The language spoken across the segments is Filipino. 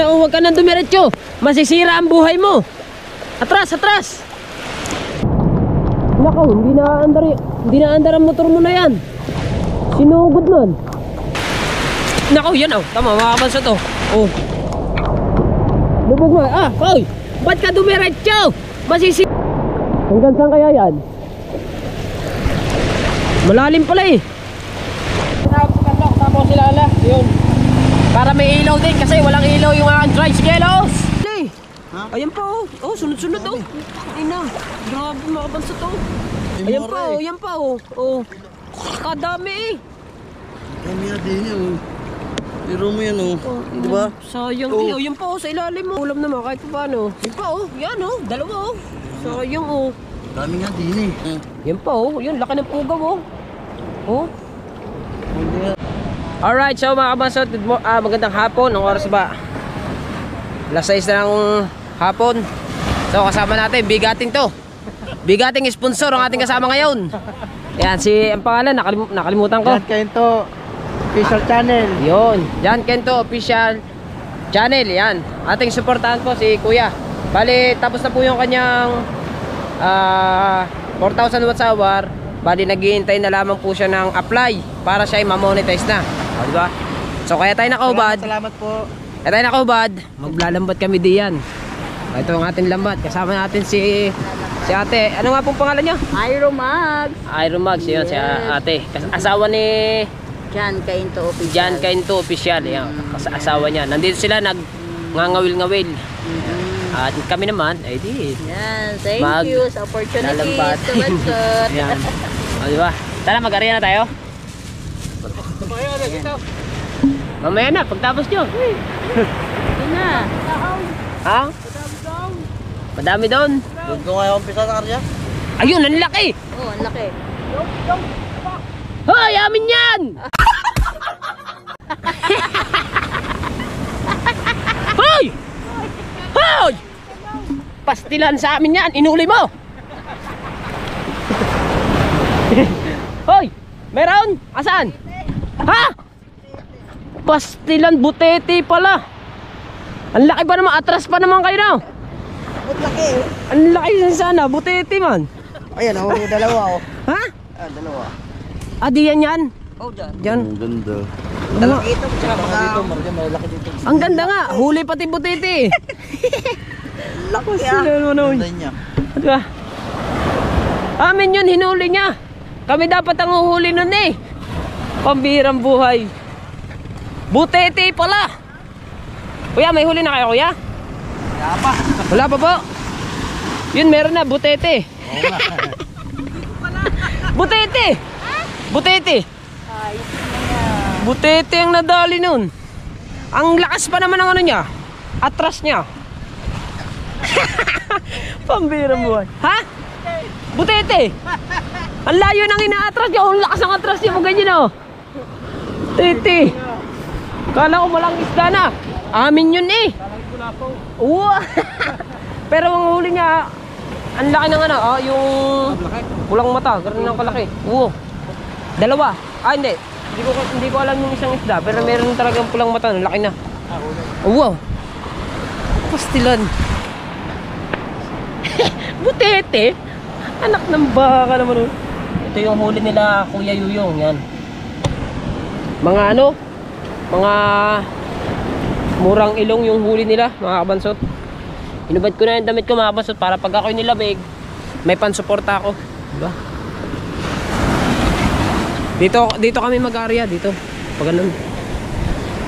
huwag ka na dumiretso. Masisira ang buhay mo. Atras, atras. Nako, hindi na andar ang motor mo na yan. Sinugod nun. Nako, yan oh. Tama, makapansa to. Oh. Lubog mo. Ah, oy. Ba't ka dumiretso? Masisira. Hanggang saan kaya yan? Malalim pala eh. Tapos sila ala. Yun. Para may ilaw din kasi walang ilaw yung aking tricycle. Ha? Ayan pa oh. Oh, sunod-sunod oh. Ina. Grabe makabansa to. Ayan pa oh, ayan pa oh. Oh. Kadami eh. Kami na din oh. Biro mo yan oh. Diba? Sayang oh. Yan pa oh, sa ilalim mo. Ulam naman kahit pa paano. Yan pa oh, yan oh. Dalawa oh. Sayang oh. Dami nga din eh. Yan pa oh, yun laki ng pugaw oh. Oh. Alright, so mga kabansot, magandang hapon. Ang oras ba? Alas 6 na ng hapon. So kasama natin, bigating to. Bigating sponsor ang ating kasama ngayon. Ayan, ang pangalan, nakalimutan ko. Jan Kento Official Channel. Yun, Jan Kento Official Channel. Yan, ating supportahan po si Kuya. Bali, tapos na po yung kanyang 4,000 watts hour. Bali, naghihintay na lamang po siya ng apply para siya ay ma-monetize na. O, diba? So, kaya tayo nakaubad. Salamat po. Kaya tayo nakaubad. Maglalambat kami diyan. Ito ang ating lambat. Kasama natin si ate. Ano nga pong pangalan niya? Iromax. Iromax, yun, si ate. Asawa ni Jan Kento Official. Jan Kento Official. Yan, asawa niya. Nandito sila nagngangawil-ngawil. At kami naman, ay di. Yan, thank you sa opportunity to magsot. Yan. O, diba? Tara, mag-area na tayo. Mamaya na, pagtapos nyo. Hindi na. Ha? Madami doon. Doon ko ngayon umpisa sa karya. Ayun, ang laki. Oh, ang laki. Hoy, amin yan! Hoy! Hoy! Pastilan sa amin yan, inuli mo! Hoy! Meron? Asan? Ha? Pastilan, butete pala. Ang laki pa naman, atras pa naman kayo na. Ba't laki? Ang laki sana, butete man. Ayan oh, dalawa oh. Ha? Ah, dalawa. Ah, di yan? Oh, Jan. Yan. Ang ganda. Malaki ito. Malaki dito. Ang ganda nga, huli pati butete. Laki Pastilan mo na. Ganda niya. Diba? Amin yun, hinuli niya. Kami dapat ang uhuli nun eh. Pambihirang buhay. Butete pala. Kuya, may huli na kayo kuya? Wala pa. Wala pa po. Yun, meron na, butete. Oo nga. Butete. Butete. Butete ang nadali nun. Ang lakas pa naman ng ano niya. Atras niya. Pambihirang buhay. Ha? Butete. Ang layo ng inaatras niya. Ang lakas ng atras niya. Ganyan o. Tete. Kala ko malang isda na. Amin yun eh. Wow. Pero ang huli niya, ang laki ng ano, yung pulang mata, gano'n ng kalaki. Wow. Dalawa. Ah, hindi. Hindi ko alam yung isang isda, pero meron talagang pulang mata, laki na. Wow. Pastilan. Butete. Anak ng baka naman. Ito yung huli nila Kuya Yuyong, yan. Mga ano? Mga murang ilong yung huli nila, mga kabansot. Inubad ko na yung damit ko, mga kabansot, para pag ako'y nilabig, may pansuporta ako. Diba? Dito kami mag-area, dito. Pag ganun.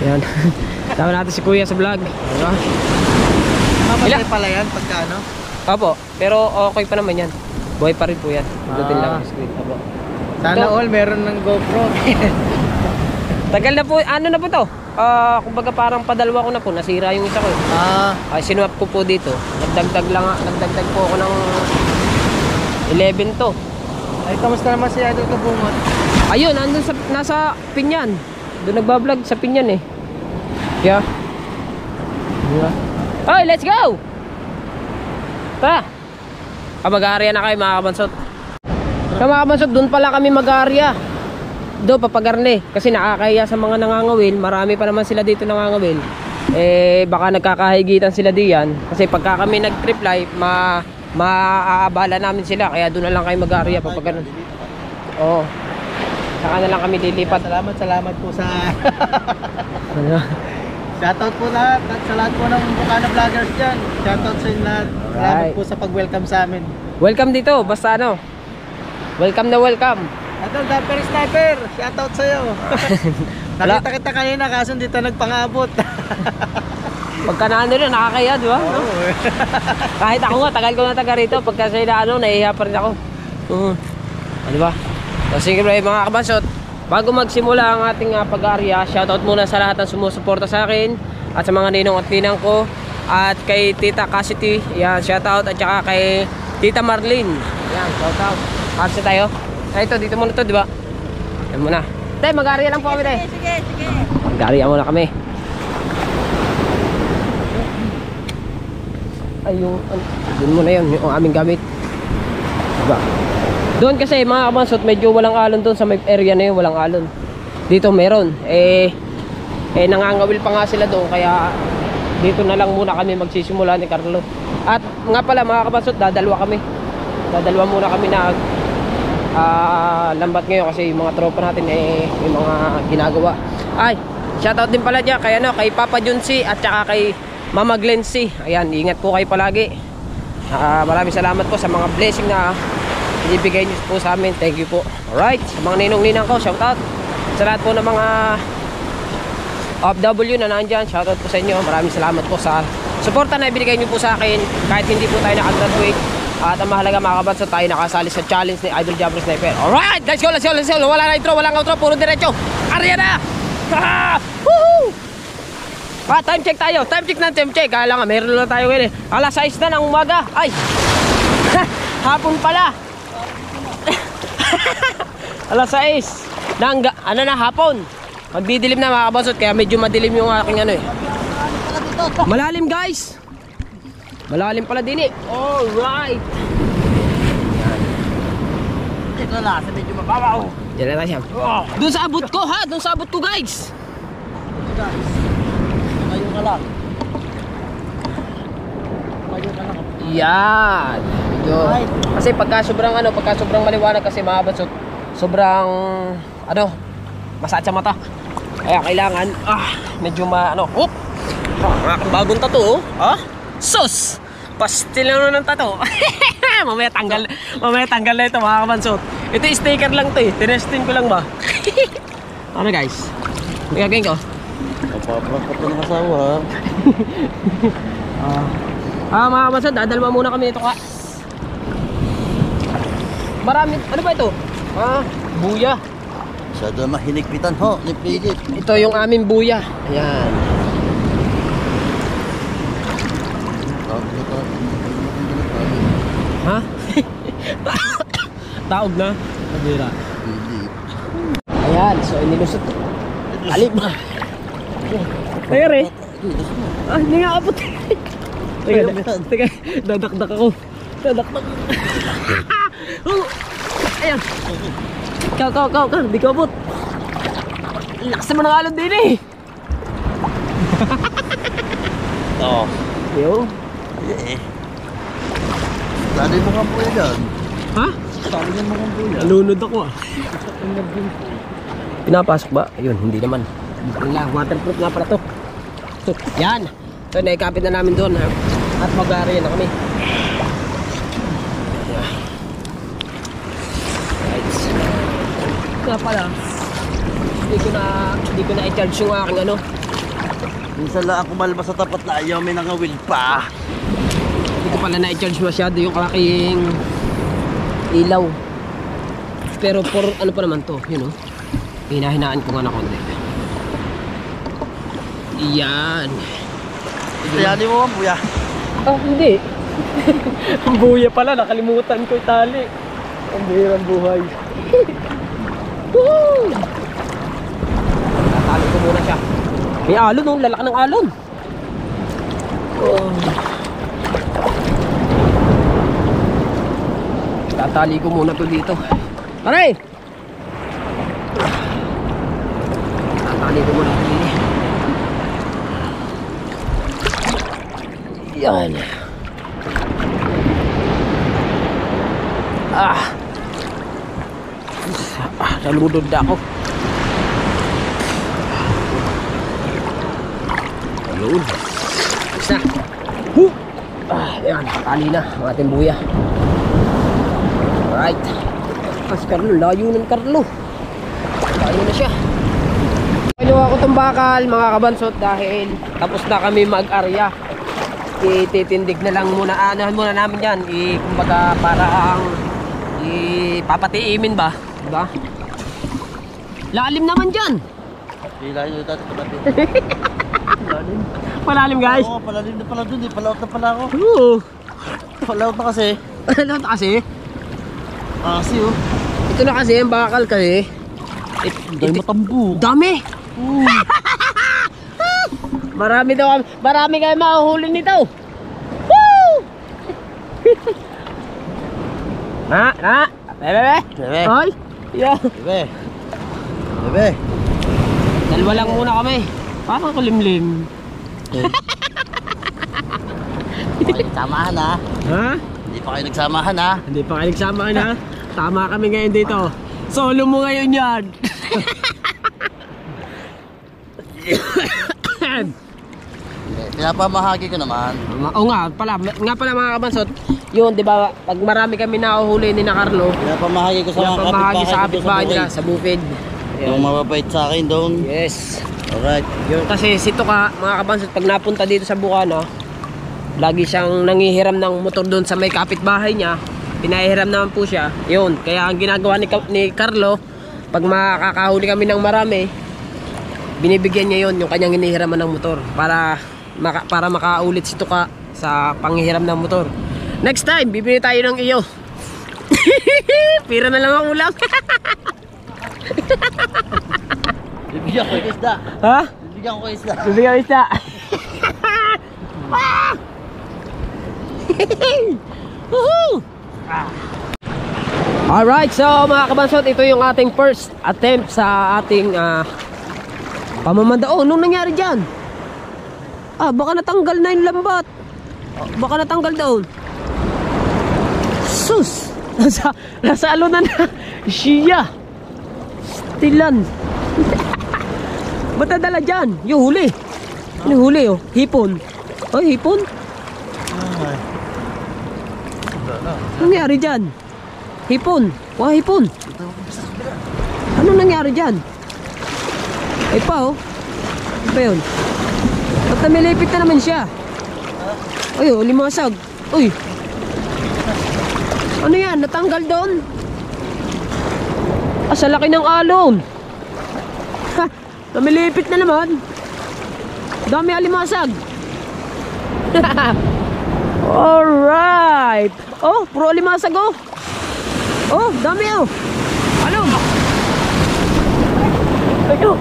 Yan. Tama natin si Kuya sa vlog. Diba? Mamatay pala yan pagka ano? Opo, pero okay pa naman yan. Buhay pa rin po yan. Dutin lang ang screen. Opo. Sana all meron ng GoPro. Tagal na po, ano na po to? Kumbaga parang padalwa ko na po, nasira yung isa ko. Sinuwap ko po dito. Nagdagdag po ako ng 11 to. Ay, kamusta naman si Idol Kabungot? Ayun, andun nasa Pinyan. Doon nagbablog sa Pinyan eh. Yeah. Hoy, let's go! Tara! Mag-area na kayo mga kabansot. Mga kabansot, doon pala kami mag-area. Doon papagarne. Kasi nakakaya sa mga nangangawil. Marami pa naman sila dito nangangawil. baka nagkakahigitan sila diyan. Kasi pagka kami nag-trip live, maaabala namin sila. Kaya doon na lang kayo mag-area pag ganun. Oo. Saka na lang kami lilipat. Salamat po sa... Shoutout po lahat at sa lahat po ng Bukana vloggers dyan. Shoutout sa inyo lahat. Salamat po sa pag-welcome sa amin. Welcome dito, basta ano. Welcome na welcome. Idol, Dapper Sniper, shoutout sa'yo. Nakita kita kanina kaso hindi tayo nagpangabot. Pagka na ano rin, nakakaya, di ba? No? Kahit ako nga, tagal ko na taga rito. Pagka sa ano, nahihiya pa rin ako. Di ba? So, sige mga kabansot, bago magsimula ang ating pag-aarya, shoutout muna sa lahat ng sumusuporta sa akin at sa mga ninong at ninang ko at kay Tita Cassidy, yan, shoutout, at saka kay Tita Marlene, yan, shoutout. Kasi tayo, ito, dito muna to, di ba? Yan muna. Tay, mag-aarya lang po kami, tay. Sige. Mag-aarya muna kami. Ay, doon muna yun, yung aming gamit. Diba? Doon kasi mga kabansot, medyo walang alon doon sa may area na yun, walang alon. Dito meron. Nangangawil pa nga sila doon, kaya dito na lang muna kami magsisimula ni Carlo. At nga pala mga kabansot, dadalwa muna kami na lambat ngayon kasi yung mga tropa natin may mga ginagawa. Ay, shoutout din pala dyan kay, kay Papa Junsi at saka kay Mama Glency. Ayan, ingat po kayo palagi. Maraming salamat po sa mga blessing na ibigay niyo po sa amin. Thank you po. Alright, sa mga ninong-ninang ko, shoutout. Sa lahat po ng mga OFW na nandyan, shoutout po sa inyo. Maraming salamat po sa suporta na ibigay niyo po sa akin. Kahit hindi po tayo nakagraduate. At ang mahalaga mga kabansot, tayo nakasali sa challenge ni Idol Jabber Sniper. Alright, let's go. Wala na intro, walang outro, puro diretso. Arya na! Woohoo! Time check tayo. Time check. Kaya nga, meron lang tayo ngayon eh. Alas 6 na ng umaga. Ay! Hapon pala. Alas 6. Hapon. Magdidilim na mga kabansot, kaya medyo madilim yung aking ano eh. Malalim guys. Malalim pala din eh. Alright. Ito lang, sa medyo mababaw. Diyan na tayo siya. Doon sa abot ko ha. Doon sa abot ko guys. Kayo ka lang. Yan. Kasi pagka sobrang maliwanag kasi mga kabansot, sobrang masakit sa mata. Kaya kailangan medyo bagong tattoo. Sus! Pastil lang ng tattoo. mamaya tanggal na ito mga kabansot. Ito sticker lang to eh. Tinesting ko lang ba? Ano guys? May gagawin ko? Papapapat ng asawa. Mga kabansot, dadalwa muna kami ito ka. Marami, ano ba ito? Buya. Masyado mahinigpitan ho, ni Philip. Ito yung aming buya. Ayan. Ha? Taog na? Kabira. Ayan, so inilusot. Alip. Teka re. Hindi nga abot. Teka, dadakdak ako. Ayan. Kau, hindi ko abot. Lakas naman ng alon din eh. Yo. Sali mo kang buya dyan. Ha? Sali mo kang buya. Nalunod ako Pinapasok ba? Ayun, hindi naman. Waterproof nga pala to. Yan. So, naikapit na namin doon. At mag-area na kami. Right. Kaya pala, hindi ko na i-charge yung aking ano. Minsan lang ako malabas sa tapat na ayaw may nangawil pa. Hindi ko pala na-i-charge masyado yung aking ilaw. Pero for ano pa naman to, yun o. Hinahinaan ko nga na konti. Iyan. Tayali mo ang buya. Hindi. Ang buya pala, nakalimutan ko itali. Ang bihirang buhay. Woo! Tatali ko muna siya. May alon oh, lalaki ng alon. Tatali ko muna to dito. Aray! Tatali ko muna dito. Yan. Naludod na ako. Ayun. Isa. Yan, tali na ang ating buya. Alright. Mas Carlo, layo ng Carlo. Layo na siya. Kinuha ko itong bakal mga kabansot dahil tapos na kami mag-arya. Ititindig na lang muna. Anahan muna namin yan. Kumbaga para ang papatiimin ba? Diba? Lalim naman dyan. Ilahin nyo dati kapatid. Malalim guys. Oo, palalim na pala dun. Palaut na pala ako. Oo. Palaut na kasi. Ano kasi? Kasi oh. Ito na kasi ang bakal kasi. Dahil matambo. Dami. Marami kayo mahuhuli nito. Woo! Bebe. Bebe. Ay. Yeah. Bebe. Bebe. Dalawa lang muna kami. Parang kulimlim. Hindi pa kayo nagsamahan ha. Ha? Hindi pa kayo nagsamahan ha. Hindi pa kayo nagsama na. Tama kami ngayon dito. Solo mo ngayon yan. Pinapamahagi ko naman. Oo nga pala mga kabansot. Yun, di ba? Pag marami kami nahuhuli ni na Carlo, Pinapamahagi ko sa mga pamahagi sa kapitbahay bukid. nila sa bukid. Yung mababait sa akin doon. Yes. Alright. Yun kasi si Tuka, mga kabansot, pag napunta dito sa Bukana, lagi siyang nangihiram ng motor doon sa may kapitbahay niya. Pinahihiram naman po siya. Yun, kaya ang ginagawa ni Carlo, pag makakahuli kami ng marami, binibigyan niya yun yung kanyang hinihiraman ng motor para makaulit si Tuka sa panghihiram ng motor. Next time, bibili tayo ng iyo. Pira na lang ang ulam. Bibigyan ko yung isda. Ha? Bibigyan ko yung isda. Bibigyan ko isda. Alright, so mga kabansot, ito yung ating first attempt sa ating pamamanda. Oh, anong nangyari dyan? Baka natanggal na yung lambat. Baka natanggal doon. Sus! Nasa alunan na. Siya! Stilan. Ba't nadala dyan? Yung huli. Yung huli oh. Hipon. Oh, hipon? Anong nangyari dyan? Hipon. Wah, hipon. Anong nangyari dyan? Ay pa oh. Ano ba yun? Ba't namilipit na naman siya? Ay oh, limasag. Uy. Ano yan? Natanggal doon? Sa laki ng alon. Ha, namilipit na naman. Dami alimasag. Alright. Oh, puro alimasag oh. Oh, dami oh. Alon. Ayun.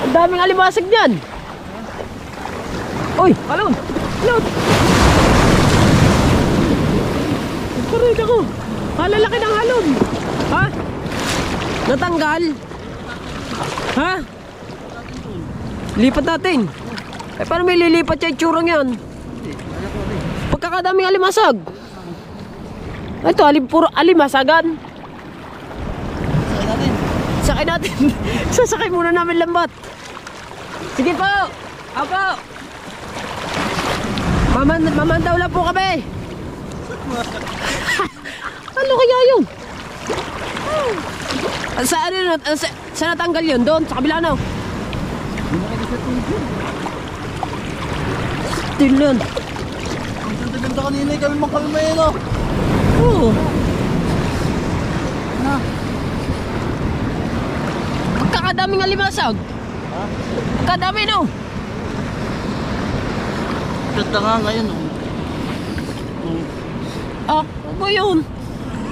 Ang daming alimasag dyan. Uy, alon. Alon. Parid ako. Halalaki ng alon. Ha? Natanggal? Ha? Lipat natin. Paano may lilipat yung tsurang yan? Pagkakadaming alimasag. Ito, puro alimasagan. Sakay natin. Sasakay muna namin lambat. Sige po. Ako. Mamandaw lang po kami. Ano kaya yun? Saan yun? Saan natanggal yun? Doon, sa kabila na. Still yun. Ang ganda kanina kami makalma yun oh. Oo. Na. Pagkakadaming alimasag. Ha? Pagkakadami no. Ganda nga ngayon oh. Ano ba yun?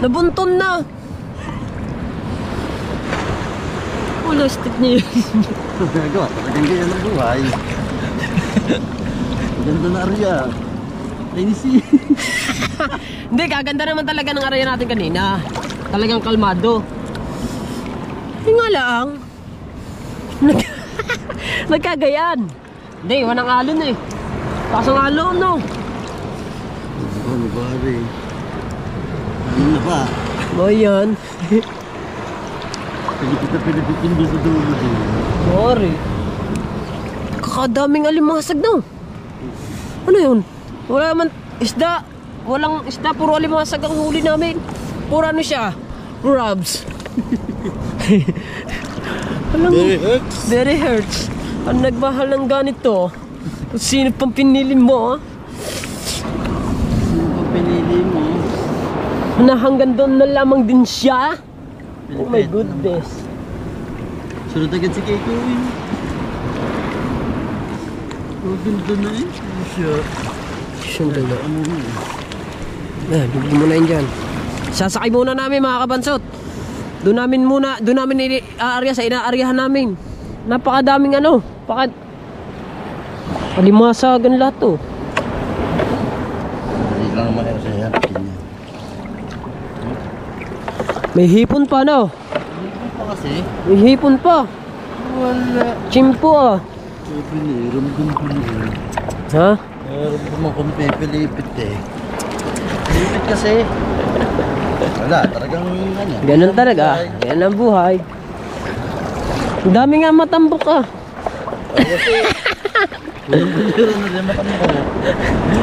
Nabunton na. Wala stick niya yun. Gagawa, talagang ganyan ang buhay. Ganda na Arya. Lainisi. Hindi, kaganda naman talaga ng araya natin kanina. Talagang kalmado. Yung nga lang. Nagkagayan. Hindi, wanang alon eh. Pasang alo, no? Ano ba rin? Ano na ba? O yan. Pilipit hindi sa dulo din. Mori. Kakadaming alimasag na. Ano yun? Wala naman isda. Walang isda, puro alimasag ang huli namin. Puro ano siya? Crabs. Very hurts. Very hurts. Ang nagmahal ng ganito. Sino pang pinili mo? Sino pa pinili mo? Na hanggang doon na lamang din siya? Oh my goodness. Sunod agad si Keiko yun. Oh, ganda na eh. Ano siya? Siyempre na. Bigyan mo na yun dyan. Sasakay muna namin mga kabansot. Doon namin aarya sa inaaryahan namin. Napakadaming ano. Palimasagan lahat to. Hindi lang naman yung saya. May hipon pa no? Hindi pa kasi. May hipon pa. Wala. Chimpo ah. Ramdam ko na. Ha? Ramdam ako na pipilipit eh. Pilipit kasi. Wala, talagang ano. Ganun talaga. Yan ang buhay. Ang dami nga matambok ah. Meron na rin matambo.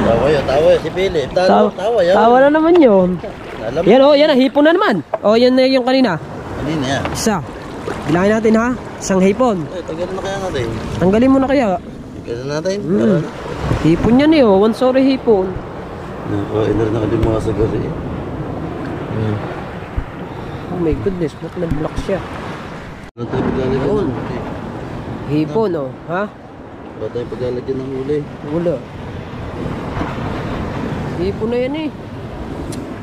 Tawa yun si Philip. Tawa yun. Tawa na naman yun. Alam Yan oh, yan ah, hipon na naman. Oh, yan na yung kanina. Kanina yan. Isa. Bilangin natin ha. Isang hipon. Tagal na kaya natin. Tanggalin mo na kaya. Tagal na natin. Hipon yan eh oh. One sorry hipon. Nakain na rin nakalimuha sa gari. Oh my goodness, ba't nag-block siya? Wala tayo paglalagyan ng huli. Hipon oh, ha? Wala tayo paglalagyan ng huli. Wala. Hipon na yan eh.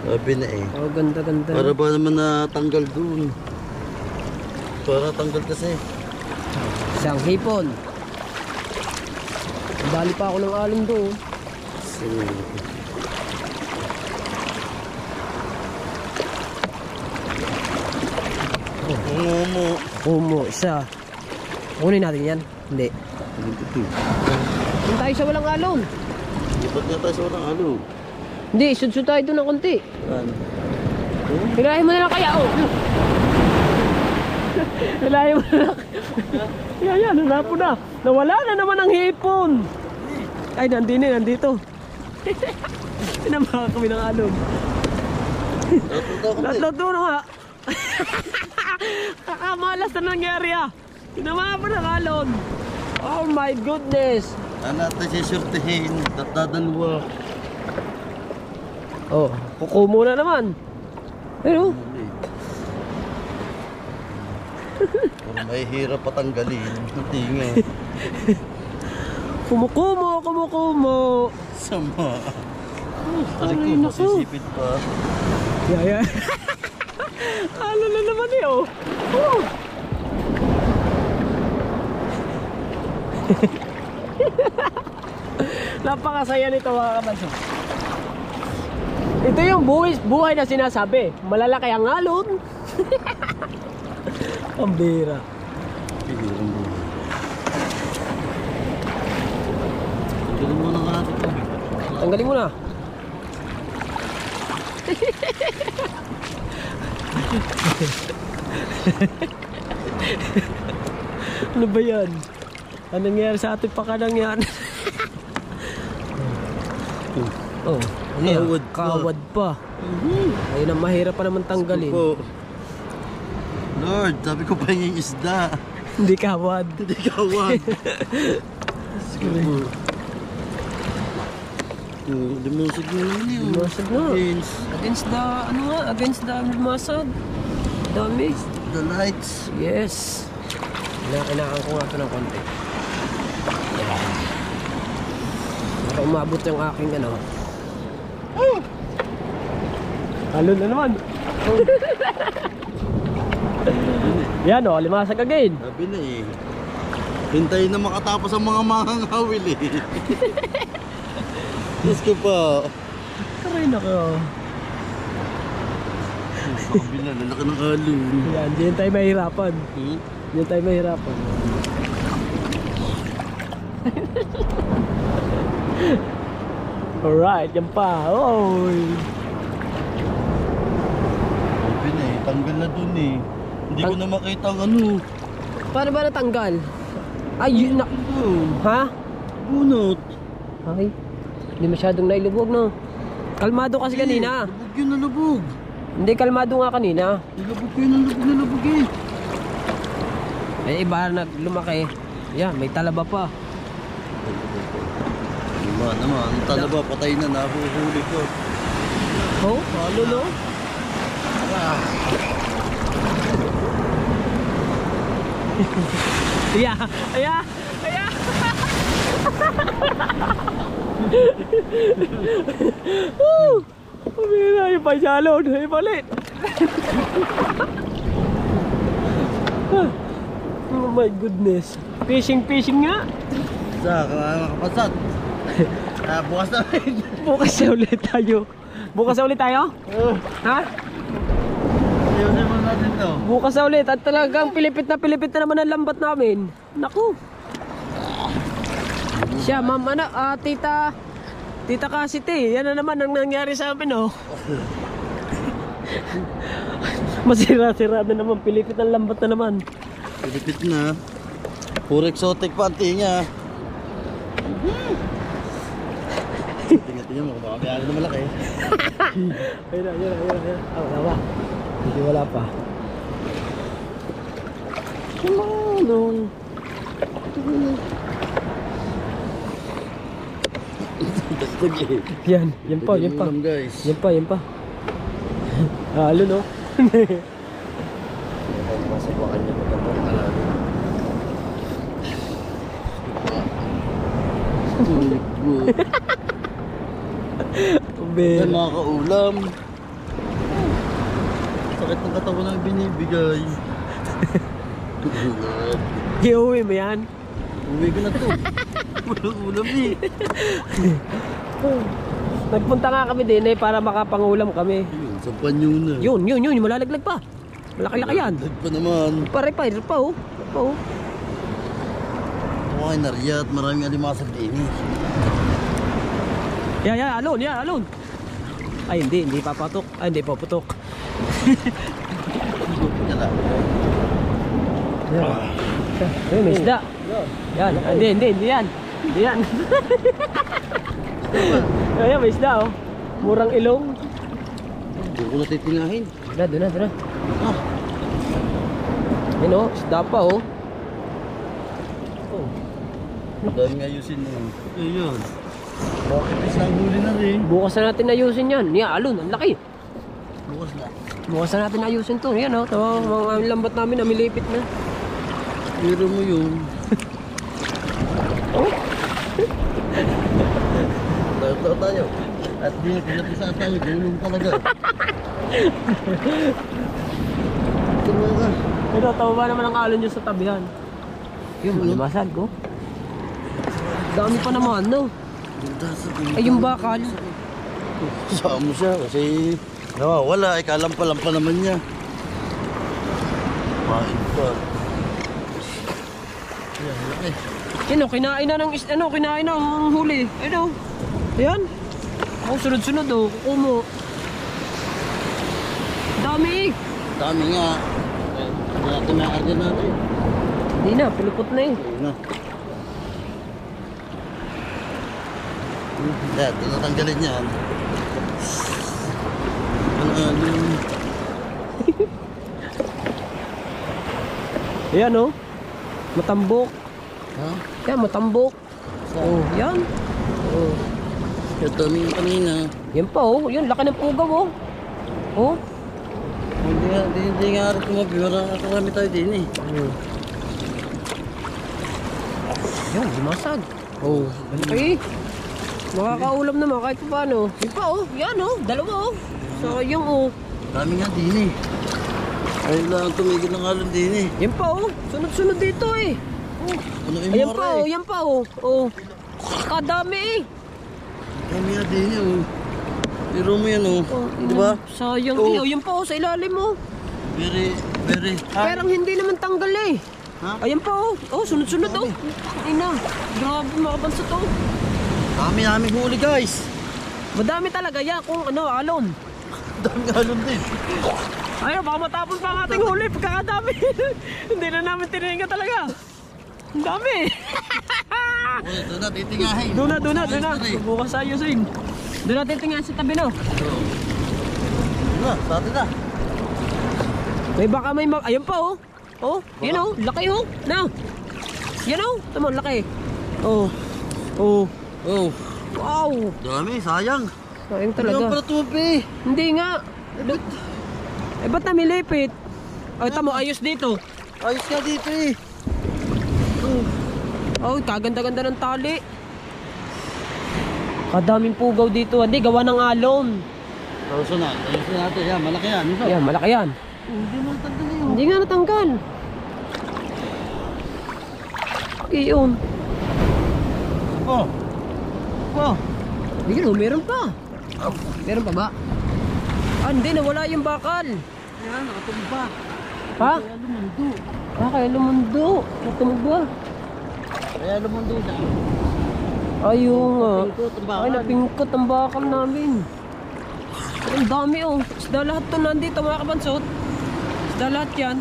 Sabi na eh. Oh, ganda. Para ba naman natanggal dun? Para tanggal kasi. Isang hipon. Bali pa ako ng alon doon. Umo, isa. Kunin natin yan. Hindi. Doon tayo sa walang alon. Ipat nga tayo sa walang alo. Hindi, sud-sud tayo doon ng konti. Hilahin mo na lang kaya, oh. Hilahin mo na lang. Yan, hanapo na. Nawala na naman ang hipon. Ay, nandito. Pinamaha kami ng alon. Lahat doon nga. Kakamalas na nangyari ah. Pinamaha pa ng alon. Oh my goodness. Ano natin sisurtihin? Dadalwa. Oh, kuko muna naman. Pero Puro may hirap patanggalin. Tinga. kumukumo. Sama. Ay, Ko, naku. masisipit pa. Yeah. Ano na naman eh, oh. Oh. Napakasaya nito mga kabanso. Ito yung buhay na sinasabi. Malalaki ang alon. Ang bira. Pihirang buhay. Tanggalin mo na nga ito. Tanggalin mo na. Ano ba yan? Anong nangyari sa ating pakanang yan? Oh, kawad pa. Ayun ang mahirap pa naman tanggalin. Lord, sabi ko pa yung isda. Hindi kawad. Hindi kawad. Limusog mo naman yun. Limusog na. Against the masag. Dami. The lights. Yes. Kailangan ko nga ito ng konti. Para umabot yung aking ano. Alon na naman. Yan o, limasag again. Sabi na eh. Hintayin na makatapos ang mga manghangawil eh. Diyos ko pa. Karay na ka. Sa kabila, lalaki ng alon. Yan, diyan tayo mahirapan. Diyan tayo mahirapan. Alright, yan pa. Oy. Open eh, tanggal na dun eh. Hindi ko na makita ang ano. Paano ba natanggal? Ay, yun na. Ha? Bunot. Ay, hindi masyadong nailubog, no? Kalmado kasi kanina. Lubog yun na lubog. Hindi, kalmado nga kanina. Nilubog ko yun ang lubog na lubog eh. May iba na lumaki. Yan, may talaba pa. Diba naman, ang talaba patay na, nahuhuli ko. Oh, ano no? Aya, aya, aya. Woo! Umira yung paisalon, ay palit. Oh my goodness. Fishing nga. Sa, makapasat. Bukas na rin. Bukas na ulit tayo. Bukas na ulit tayo? Ha? Ayusin mo natin to. Bukas na ulit at talagang pilipit na naman ang lambat namin. Naku. Siya, ma'am, tita Kasite, yan na naman ang nangyari sa amin, oh. Masira-sira na naman, pilipit ang lambat na naman. Pilipit na. Puro exotic pa ang tinga. Tingnan mo, baka may na malaki. Ayun na. Ah, wala pa. Hindi wala pa. Ano? Dagdag eh. Yan pa. Ulam, guys. Yan pa. Halo, no? Masabakan niya magandang talaga. Ay, mga kaulam. Sakit ng katawan ang binibigay. Iuwi mo yan? Uwi ko na to. Walang ulam eh. Nagpunta nga kami din eh para makapangulam kami. Yun, sampan nyo na. Yun, malalaglag pa. Malaki-laki yan. Dagdag pa naman. Pare pa, oh. Okay, nariyat. Maraming alimasag din eh. Alon. Ay, hindi papatok. Ay, hindi paputok. Yan lang. Ay, may isda. Yan, hindi yan. Ayan, may isda, oh. Murang ilong. Doon ko na titingahin. Doon na. Yan, oh, isda pa, oh. Dahil nga ayusin mo. Ayun. Bakit isang huli na rin? Bukas na natin ayusin yan. Yan, alon, ang laki. Bukas na. Bukas na natin ayusin to. Yan, oh. Tawa, mga lambat namin, namilipit na. Pero mo yun. Oh. Tayo. At pinapisa tayo. Gulong talaga. Tumawa ka. Pero tawa ba naman ang alon dyan sa tabihan? Yun, malimasag, oh. Dami pa naman, no? Ay, yung bakal. Saan mo siya? Kasi nawawala. Kalampalampa naman niya. Mahin pa. Yan, laki. Yan, oh, kinain na ang huli. Ano? Yan. Oh, sunod-sunod, oh. Kukumo. Dami. Dami nga. Hindi natin na-argan natin. Hindi na, pulupot na eh. Ayun na. Yan, tinatanggalin yan. Yan, oh. Matambok. Ha? Yan, matambok. Oh, yan. Oh. Ito yung kanina. Yan pa, oh. Yan, laki ng pugaw, oh. Oh. Hindi nga rin kumabi. Marami tayo din eh. Yan, limasag. Oh, malaki. Makakaulam naman kahit pa paano. Yan pa, oh. Yan, oh. Dalawa, oh. So, yung, oh. Dami nga din eh. Ay lang tumigil ng alon din eh. Yan pa, oh. Sunod-sunod dito, eh. Oh. Punuin Ayan mo pa, rin. oh. Yan pa, oh. Oh. Kadami, eh. Dami nga din eh oh. Pero mo yan oh. Oh, Diba? sayang, Oh. eh. Oh, yan pa, oh. Sa ilalim, oh. Very. Pero hindi naman tanggal, eh. Ha? Ayan pa, oh. Oh, sunod-sunod, oh. Ay na. Grabe, makabansa to. Dami namin huli guys. Madami talaga yan kung ano, alon. Dami alon din. Ayaw, baka matapon pa ang ating huli pagkakadami. Hindi na namin tinihinga talaga. Ang dami. Doon na titingahin. Doon na. Bukas ayusin. Doon natin tingnan sa tabi, no? Doon na, sa atin na. May baka may ayun pa, oh. Oh, yun oh, laki oh. No. Yan oh, tama, laki. Oh. Oh. Oh. Wow. Dami, sayang. Sayang Hindi talaga. para tumabi. Hindi nga. Eh, ba't namilipit? Ay, tamo, ayos dito. Ayos ka dito eh. Oh, kaganda-ganda ng tali. Kadaming pugaw dito. Hindi, gawa ng alon. Ayusin natin. Yan, malaki yan. Ito. Yan, malaki yan. Hindi mo natanggal yun. Hindi nga natanggal. Okay, yun. Oh. Oh. Hindi oh, meron pa. Meron pa ba? Ah, hindi, nawala yung bakal. Ayan, nakatumba. Ha? Kaya lumundo. Ah, kaya lumundo. Natumba. Kaya lumundo na. Ayun nga. Pingkot ang bakal. Ay, napingkot ang bakal namin. Ang dami oh. Isda lahat to nandito mga kabansot. Isda lahat yan.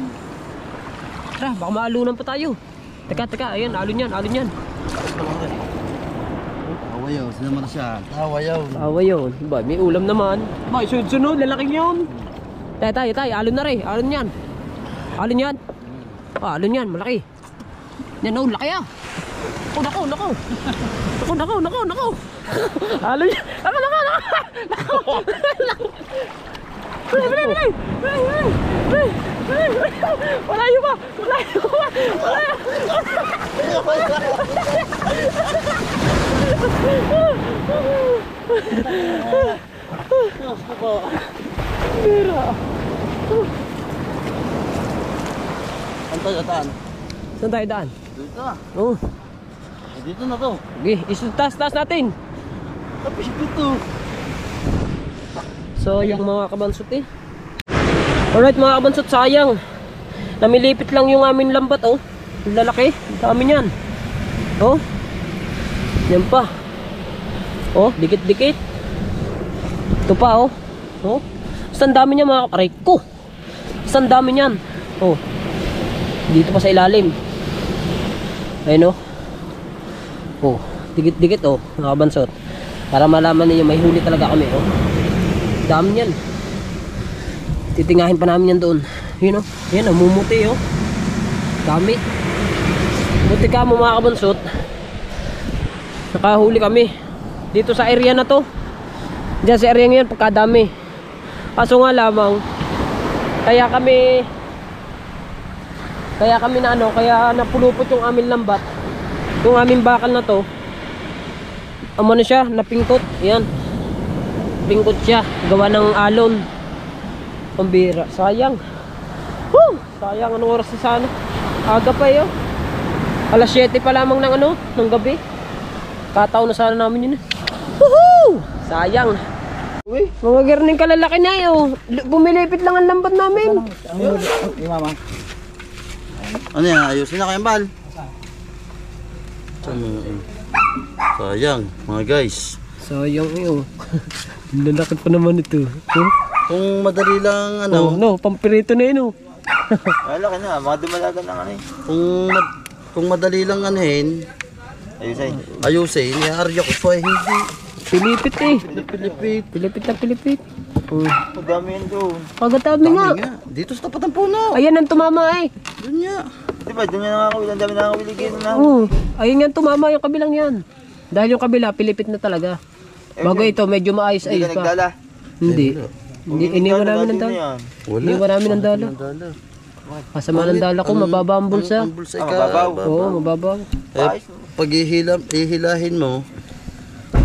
Tara, baka maalunan pa tayo. Teka, ayun, alon yan. Awayaw, sinama na siya. Awayaw. Awa yun. Ba, may ulam naman. Ba, sunod, lalaking yun. Tay, alon na rin. Alon yan. Ah, alon yan, malaki. Yan oh, laki ah. Oh, nako. Alon yan. Nako. Bilay. Malayo pa. Mira. Antaan. Saan tayo daan? Dito na. Oh, Dito na to. okay, taas natin. Tapos dito. So, yung mga kabansot eh. Alright mga kabansot, sayang. Namilipit lang yung aming lambat oh. Yung lalaki, dami niyan. Oh. Yan pa. Oh, dikit-dikit. Ito pa oh. Oh. Saan dami niya mga aray ko. Saan dami niyan. Oh. Dito pa sa ilalim. Ayun oh. Oh, dikit-dikit oh, mga kabansot. Para malaman niyo may huli talaga kami oh. Dami niyan. Titingahin pa namin yan doon. Yun oh. Yan, namumuti oh. Dami. Buti ka mo mga kabansot. Nakahuli kami. Dito sa area na to. Diyan sa area ngayon, pagkadami. Kaso nga lamang, kaya kami na ano, kaya napulupot yung aming lambat. Yung aming bakal na to. Ano siya, napingkot. Yan. Pingkot siya. Gawa ng alon. Pambira. Sayang. Woo! Sayang. Anong oras na sana? Aga pa yun. Alas 7 pa lamang ng ano, ng gabi. Kataon na sana namin yun. Woohoo! Sayang. Uy, mga garning kalalaki na yun. Bumilipit lang ang lambat namin. Mama. Ano yan? Ayusin na kayang bal. Sayang, mga guys. Sayang yun. Lalaki pa naman ito. Oh? Kung madali lang ano. Oh, no, pampirito na yun oh. Wala ka na, mga dumalagan ng ano eh. Kung madali lang anuhin, ayusin, iarya ko pa eh, hindi. Pilipit eh. Pilipit. Oh. Madami yan doon. Kagatami nga. Dami nga. Dito sa tapat ng puno. Ayan ang tumama eh. Doon nga. Diba, doon yung nakakawil, ang dami nakakawiligin na. Ayun nga tumama yung kabilang yan. Dahil yung kabila, pilipit na talaga. Bago ito, medyo maayos Hindi ayos ka pa. nagdala. Hindi. Hindi, iniwan namin ng dala. Wala. Iniwan namin ng dala. Masama ng dala ko, mababa ang bulsa. Ang bulsa mababaw. Oo, mababaw. Eh, pag ihilahin mo,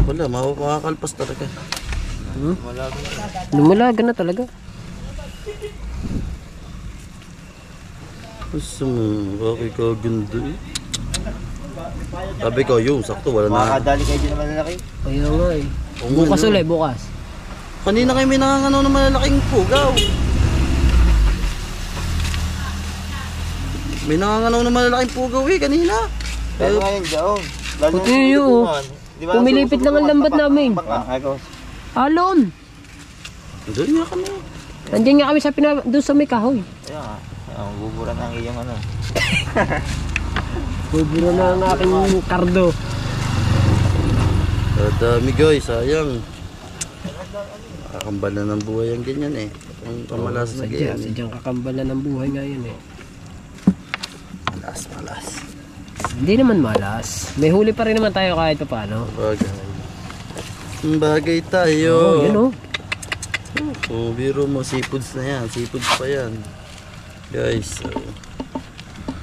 wala, makakalpas talaga. Lumalaga na talaga. Gusto mo, bakit ka ganda eh? Sabi ko, yung sakto, wala na. Makakadali kayo din naman lalaki. Kaya nga eh. Oo, Bukas ano? ulit, bukas. Kanina kayo may nanganganaw ng malalaking pugaw. May nanganganaw ng malalaking pugaw eh, kanina. Pero ngayon, doon. Lalo Puti na yun. tutungan. Pumilipit lang ang lambat namin. Alon. Doon nga kami. Nandiyan nga kami sa doon sa may kahoy. Bubura na ang iyong ano. Bubura na ang aking kardo. Dami guys, sayang. Kakambal na ng buhay ang ganyan eh. Ang pamalas na ganyan. Sadyang kakambal na ng buhay ngayon eh. Malas. Hindi naman malas. May huli pa rin naman tayo kahit pa paano. Bagay tayo. Oh, yun oh. Oh, biro mo, seafoods na yan. Seafoods pa yan. Guys.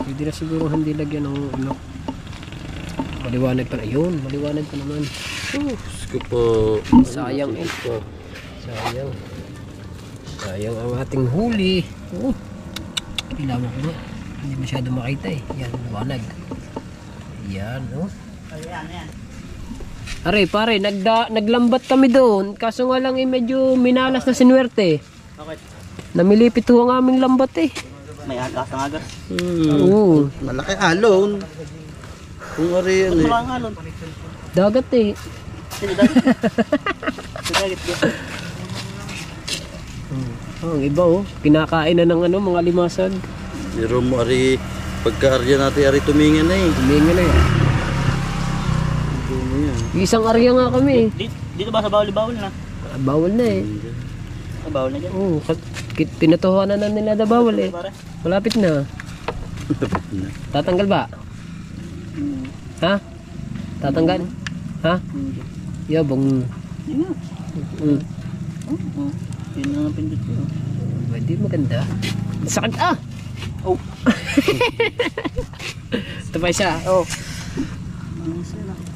Pwede na siguro hindi lagyan ng ano. Maliwanag pa na. Yun, maliwanag pa naman. Gusto po. Sayang eh. Sayang. Sayang ang ating huli. Oh. Ilawan ko na. Hindi masyado makita eh. Yan, maliwanag. Yan, oh. Ayan. Aray, pare, naglambat kami doon. Kaso nga lang eh, medyo minalas na sinuwerte. Bakit? Namilipit ho ang aming lambat eh. May agas ang agas. Oo. Malaki alon. Kung ari yan eh. Ang alon. Dagat eh. Sige, dagat. Oh, ang iba oh. Kinakain na ng ano, mga limasag. Biro mo ari. Pagka-arya natin ari tumingin na eh. Huminga na yan. Isang area nga kami eh. Dito ba sa bawal-bawal na? Bawal na eh. Bawal na dyan. Oo, pinatuhanan na nila na bawal eh. Malapit na. Tatanggal ba? Ha? Tatanggal? Ha? Yabang. Yun nga. Yun ang pindot ko. Hindi maganda. Sakit ah! Oh. Ito pa isa. Oh.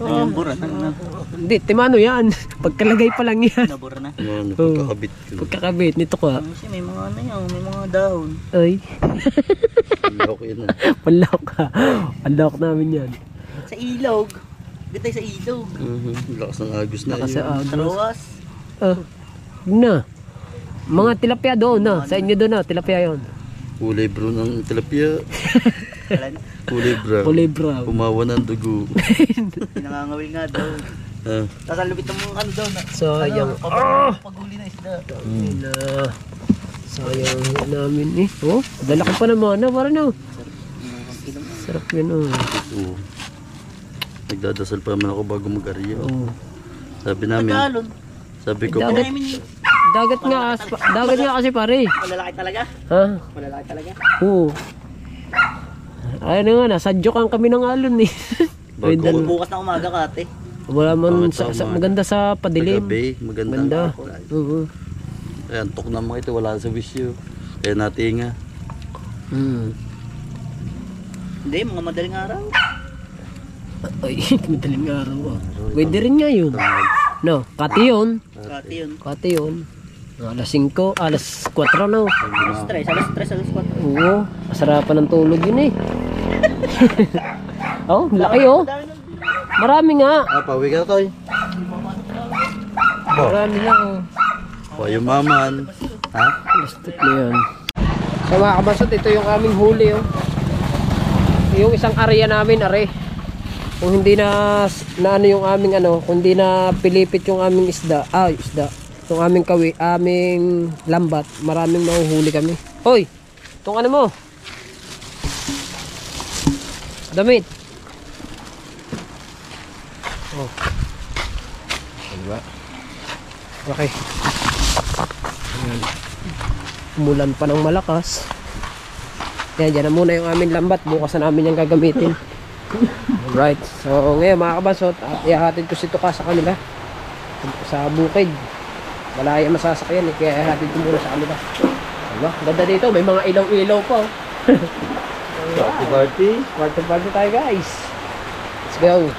Ayun, bura na. Hindi, timano yan. Pagkalagay pa lang yan. Nabura na. Ano, pagkakabit ko. Pagkakabit, nito ka. Kasi may mga ano yan, may mga dahon. Ay. Okay na. Panlawak ka. Panlawak namin yan. Sa ilog. Dito tayo sa ilog. Lakas ng agos na Lakas yun. sa agos. Tarawas. Na. Mga tilapia doon na. Sa inyo doon na, tilapia yon. Kulay brown ang tilapia. Alan, Kulay brown. Kulay brown. Pumawa ng dugo. pinangangawil nga daw. Ah. Tapos lupit ng mga ano daw. Sayang. Paghuli na isda. Na. Sayang namin eh. Oh, dala ko pa naman na. Para na. Sarap yan oh. Oo. Nagdadasal pa naman ako bago mag-arya. Oh. Sabi namin. Tagalon. Sabi ko Dagat. Dagat nga kasi pare. Malalaki talaga. Ha? Malalaki talaga. Oo. Ay na nga, nasadyokan kami ng alon eh. bago Bukas na umaga ka ate. Wala man Bakit sa umaga? maganda sa padilim. Paggabi, maganda. Maganda. Oo. Ayan, tok na mga ito, wala sa wisyo. Kaya natin nga. Hindi, mga madaling araw. Ay, madaling araw ah. Pwede rin nga yun. No, kati yun. Kati yun. Kati yun. Alas 5, alas 4 na. Alas 3, alas 4. Oo, masarapan ng tulog yun eh. Oh, laki oh. Marami nga. Ah, pauwi ka tayo. Marami lang oh. Payumaman. Ha? Plastic na yan. So mga kabasot, ito yung aming huli oh. Yung isang area namin, are. Kung hindi na ano yung aming ano, kung hindi na pilipit yung aming isda, yung aming aming lambat, maraming mahuhuli kami. Hoy, itong ano mo? Damit. Oh. Diba? Okay. Ayan. Umulan pa ng malakas. Yan, dyan na muna yung aming lambat. Bukas na namin yung gagamitin. Alright, so ngayon mga kabasot, ihahatid ko si Tuka sa kanila sa bukid. Wala yung masasakyan eh, kaya ihahatid ko muna sa kanila. Diba? Ganda dito, may mga ilaw-ilaw pa oh. Party. Party tayo guys. Let's go.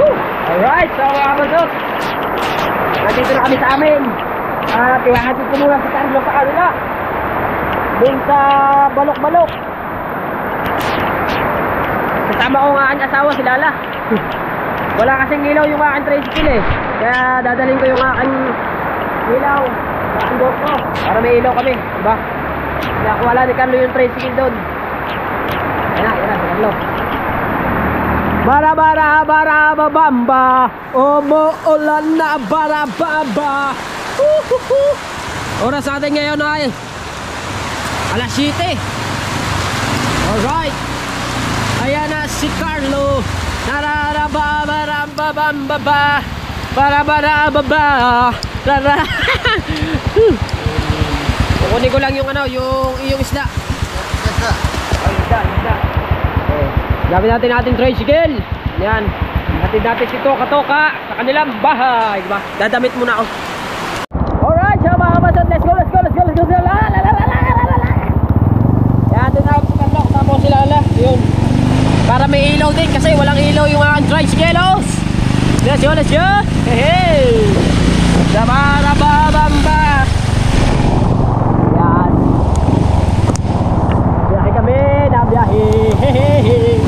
Woo! Alright, so mga kabasot, nandito na kami sa amin. At ihahatid ko muna si Carlo sa kanila doon sa balok-balok. Kasama ko nga ang asawa, si Lala. Wala kasing ilaw yung aking tricycle eh. Kaya dadalhin ko yung aking ilaw sa aking GoPro para may ilaw kami, diba? Kaya wala ni Carlo yung tricycle doon. Yan na, si Carlo. Bara-bara-bara-babamba, umuulan na bara-baba. Oras natin ngayon ay alas 7. Alright. Ayan na si Carlo. Nararababa-bamba-bamba, bara-bara-baba. Kukunin ko lang yung ano, yung isda. Isda. Gamit natin ating tricycle. Yan. Hatid natin si Toka-Toka sa kanilang bahay. Diba? Dadamit muna ako. Alright, so mga kabasot, let's go. Yan, doon ako sa kanto. Tapos sila ala. Yun. Para may ilaw din kasi walang ilaw yung aking tricycle. Let's go. Hey. Sabarababamba. Yan. Biyahe kami. Biyahe. Hehehe.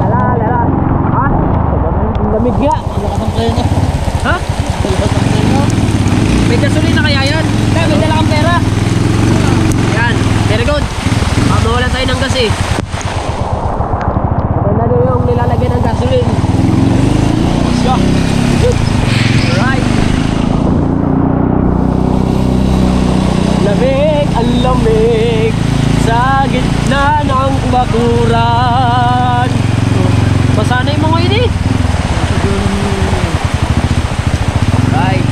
Lala. Ha? Ang lamig nga. Lakas ang preno. Ha? Lakas ang preno. May gasolina kaya yan? Kaya may dala kang pera. Yan. Very good. Mawalan tayo ng gas eh. Maganda doon yung nilalagay ng gasolina. Let's go. Good. Alright. Lamig, ang lamig sa gitna ng bakuran. Masanay mo ngayon eh. Right.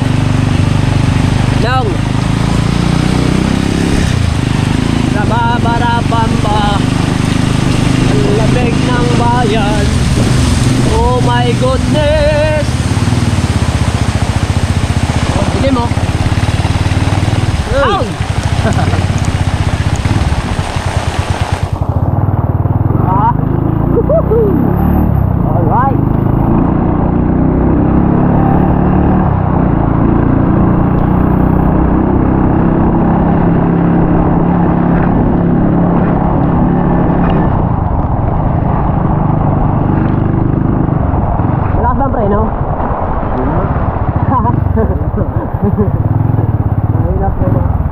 Long. Sababarabamba, ang lamig ng bayan. Oh my goodness. Hindi mo. Ow! Alright. Lakas ng preno?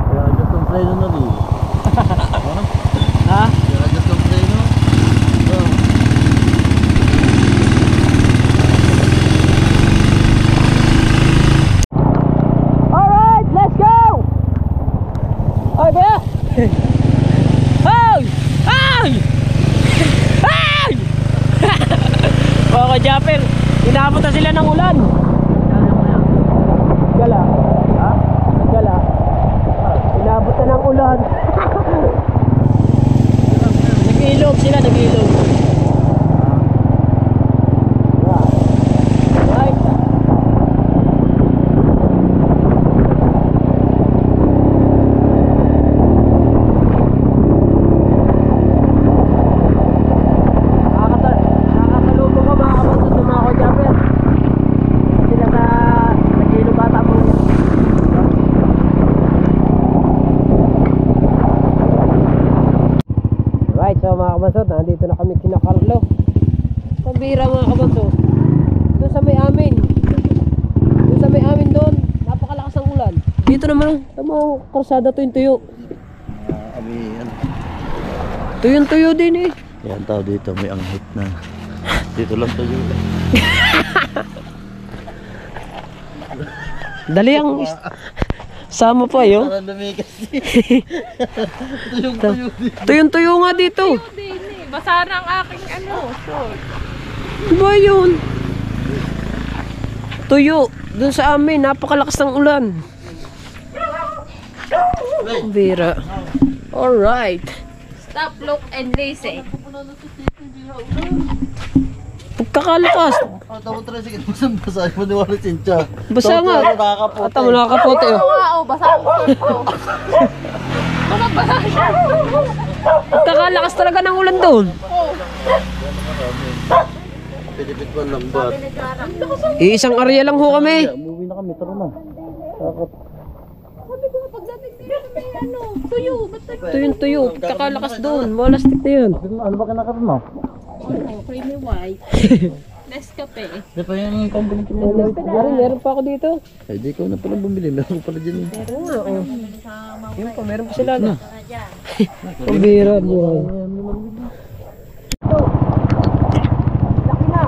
Kaya just ang preno na rin. Ha? Kaya just ang preno. Alright, let's go! Okay. Hey! Hey! Hey! Okay, Japper. Inaabot na sila ng ulan. Gala. Ha? Gala. Inaabot na ng ulan. Nag-ilog sila, nag-ilog. Right. Nakakalubog ka mga kabasot ng mga Japper. Sila sa nag-ilog ata mo. Right, so mga kabasot, nandito na kami kina Carlo. Pambira mga kabasot. Doon sa may amin. Doon, napakalakas ang ulan. Dito naman, tamo, karsada tuyo. Tuyong-tuyo din eh. Yan tao dito, may anghit na. Dito lang tayo. Dali ang sama pa yun. Parang lumigas din. Tuyong-tuyo dito. Tuyong-tuyo nga dito. Basa na ang aking ano. Diba yun? Tuyo. Doon sa amin, napakalakas ng ulan. Pambira. Alright. Stop, look, and listen. Pagkakalakas. Tawag tayo sige, basang-basa. Maniwala Cynthia. Basa nga. Nakakapote. Ata mo nakakapote oh. Oo, basa ang ko. Basa siya. Pagkakalakas talaga ng ulan doon. Pinipit ko ang lambat. Iisang area lang ho kami. Umuwi na kami, tara na. Sabi ko, pagdating dito may ano, tuyo. Ba't tayo? Tuyong-tuyo. Pagkakalakas doon. Malastik na yun. Ano ba kinakaroon mo? Ano, creamy white. Nescafe. Di pa yung company mo. Meron pa ako dito. Eh, di ko na pala bumili. Meron pala dyan. Meron nga oh. Yun pa, meron pa sila na. Pambira buhay. Laki na.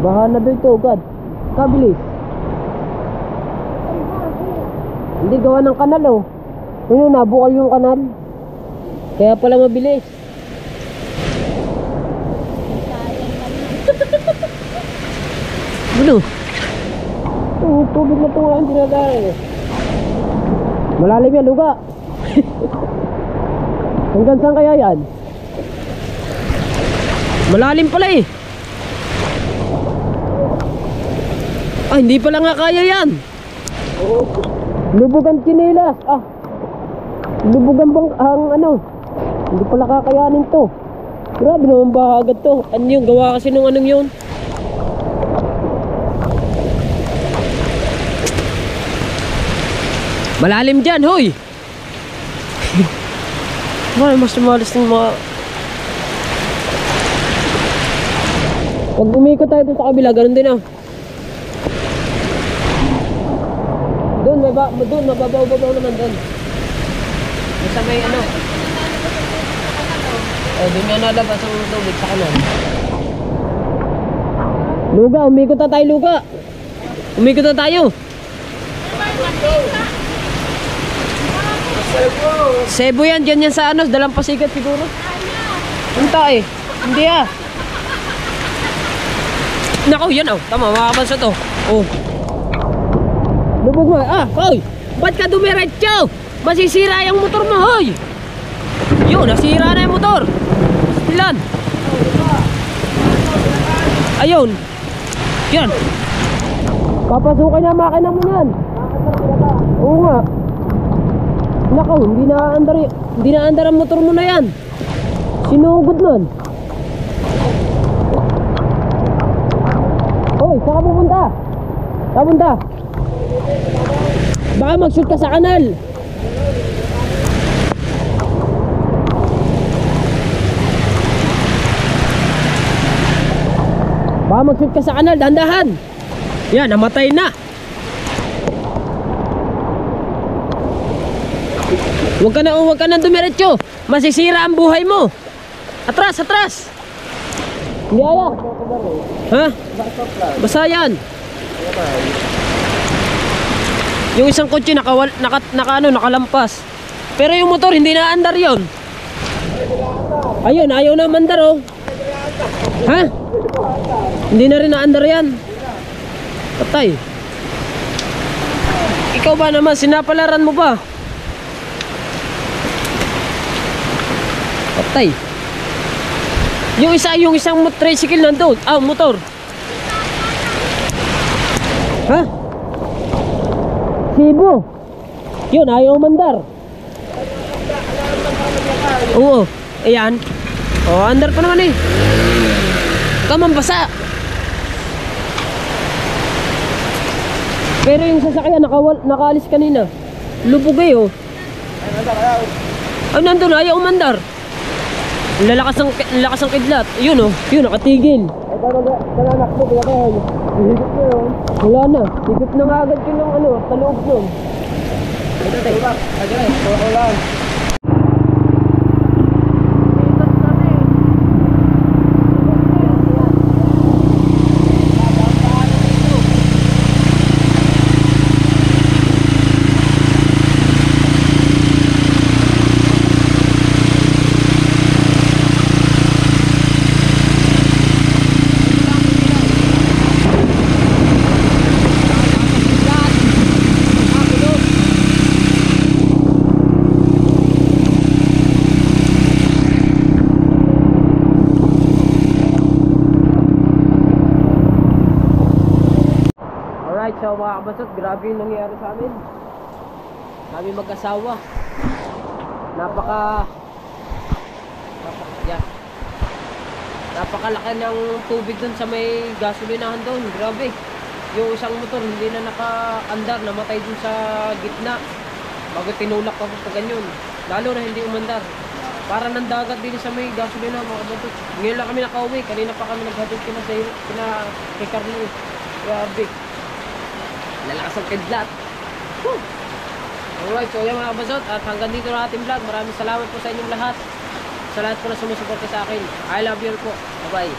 Baha na doon ito, God. Kabilis. Hindi gawa ng kanal, oh. Yun, nabukal yung kanal. Kaya pala mabilis. Ano? Tubig na ito nga ang dinadaan. Malalim yan, luga. Hanggang saan kaya yan? Malalim pala eh. Ah, hindi pala nga kaya yan. Lubugan chinelas. Ah, lubugan bang ang ano? Hindi pala kakayanin to. Grabe naman ba agad to? Ano yung gawa kasi nung anong yun? Malalim dyan, hoy! Mas malas ng mga... Pag umikot tayo dun sa kabila, ganun din ah. Doon, mababaw-babaw naman doon. Basta may ano. Doon nga nalabas ang tubig sa kanan. Luga, umikot na tayo, Luga. Umikot na tayo. Cebu yan, dyan yan sa ano, Dalampasigat siguro. Punta eh. Hindi ah. Nako, yan oh. Tama, makabansa to. Oh. Lubog mo. Ah, hoy. Ba't ka dumiretso? Masisira yung motor mo, hoy. Yun, nasira na yung motor. Ilan? Ayun. Yan. Papasukin na makina mo yan. Oo nga. Nako, hindi na andar ang motor mo na yan. Sinugod nun. Hoy, saan ka pupunta? Saan punta? Baka mag-shoot ka sa kanal. Baka mag-shoot ka sa kanal, dahan-dahan. Yan, namatay na. Huwag ka na dumiretso. Masisira ang buhay mo. Atras, atras. Hindi aya. Ha? Basta yan. Yung isang kotse nakalampas. Pero yung motor hindi na andar yon. Ayun, ayaw na mandar oh. Ha? Hindi na rin na andar yan. Patay. Ikaw ba naman, sinapalaran mo ba? Patay. Yung isang tricycle nandun. Ah, motor. Ha? Cebu. Yun, ayaw mandar. Oo. Ayan. Oh, andar pa naman eh. Kamambasa. Pero yung sasakyan nakaalis kanina. Lubog eh oh. Ay, nandun, ayaw umandar. Lalakas ang kidlat. Yun oh, yun nakatigil. Wala na, higit na nga agad yun ng ano, sa loob nun. Alright, so mga kabasot, grabe yung nangyari sa amin. Kami mag-asawa. Napakalaki ng tubig dun sa may gasolinahan doon. Grabe. Yung isang motor hindi na naka-andar, namatay dun sa gitna. Bago tinulak pa sa ganyan. Lalo na hindi umandar. Para ng dagat din sa may gasolina mga kabasot. Ngayon lang kami nakauwi. Kanina pa kami naghatid kay Carlo. Grabe. Lalakas ang kidlat. Alright, so yan mga kabasot. At hanggang dito na ating vlog. Maraming salamat po sa inyong lahat. Sa lahat po na sumusuporta sa akin. I love you all po. Bye bye.